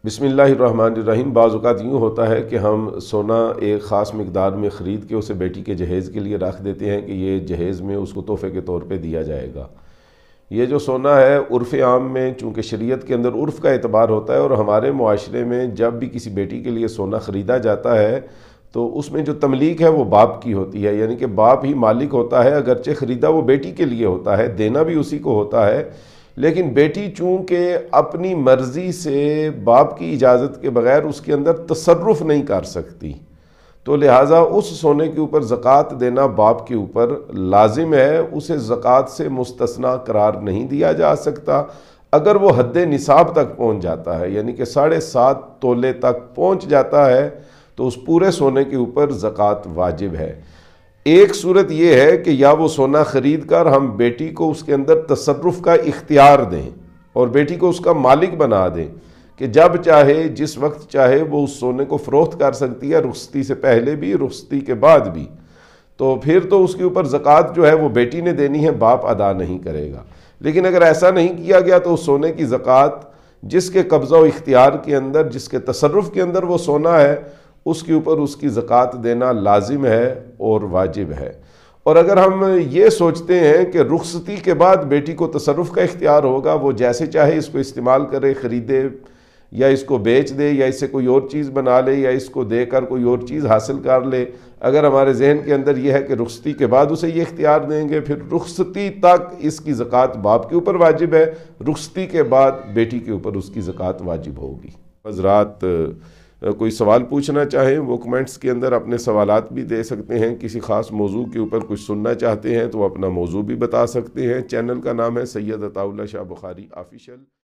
بسم اللہ الرحمن الرحیم۔ بعض اوقات یوں ہوتا ہے کہ ہم سونا ایک خاص مقدار میں خرید کے اسے بیٹی کے جہیز کے لیے رکھ دیتے ہیں کہ یہ جہیز میں اس کو تحفے کے طور پہ دیا جائے گا۔ یہ جو سونا ہے عرف عام میں، چونکہ شریعت کے اندر عرف کا اعتبار ہوتا ہے، اور ہمارے معاشرے میں جب بھی کسی بیٹی کے لیے سونا خریدا جاتا ہے تو اس میں جو تملیک ہے وہ باپ کی ہوتی ہے، یعنی کہ باپ ہی مالک ہوتا ہے، اگرچہ خریدا وہ بیٹی کے لیے ہوتا ہے، دینا بھی اسی کو ہوتا ہے، لیکن بیٹی چونکہ اپنی مرضی سے باپ کی اجازت کے بغیر اس کے اندر تصرف نہیں کر سکتی، تو لہٰذا اس سونے کے اوپر زکوٰۃ دینا باپ کے اوپر لازم ہے۔ اسے زکوٰۃ سے مستثنیٰ قرار نہیں دیا جا سکتا۔ اگر وہ حد نصاب تک پہنچ جاتا ہے، یعنی کہ 7.5 تولے تک پہنچ جاتا ہے، تو اس پورے سونے کے اوپر زکوٰۃ واجب ہے۔ ایک صورت یہ ہے کہ یا وہ سونا خرید کر ہم بیٹی کو اس کے اندر تصرف کا اختیار دیں اور بیٹی کو اس کا مالک بنا دیں کہ جب چاہے، جس وقت چاہے وہ اس سونے کو فروخت کر سکتی ہے، رخصتی سے پہلے بھی، رخصتی کے بعد بھی، تو پھر تو اس کے اوپر زکوٰۃ جو ہے وہ بیٹی نے دینی ہے، باپ ادا نہیں کرے گا۔ لیکن اگر ایسا نہیں کیا گیا تو اس سونے کی زکوٰۃ جس کے قبضہ و اختیار کے اندر، جس کے تصرف کے اندر وہ سونا ہے، اس کے اوپر اس کی زکوٰۃ دینا لازم ہے اور واجب ہے۔ اور اگر ہم یہ سوچتے ہیں کہ رخصتی کے بعد بیٹی کو تصرف کا اختیار ہوگا، وہ جیسے چاہے اس کو استعمال کرے، خریدے یا اس کو بیچ دے یا اس سے کوئی اور چیز بنا لے یا اس کو دے کر کوئی اور چیز حاصل کر لے، اگر ہمارے ذہن کے اندر یہ ہے کہ رخصتی کے بعد اسے یہ اختیار دیں گے، پھر رخصتی تک اس کی زکوٰۃ باپ کے اوپر واجب ہے، رخصتی کے بعد بیٹی کے اوپر اس کی زکوٰۃ واجب ہوگی۔ حضرات کوئی سوال پوچھنا چاہیں وہ کمنٹس کے اندر اپنے سوالات بھی دے سکتے ہیں، کسی خاص موضوع کے اوپر کچھ سننا چاہتے ہیں تو وہ اپنا موضوع بھی بتا سکتے ہیں۔ چینل کا نام ہے سید عطاء اللہ شاہ بخاری آفیشل۔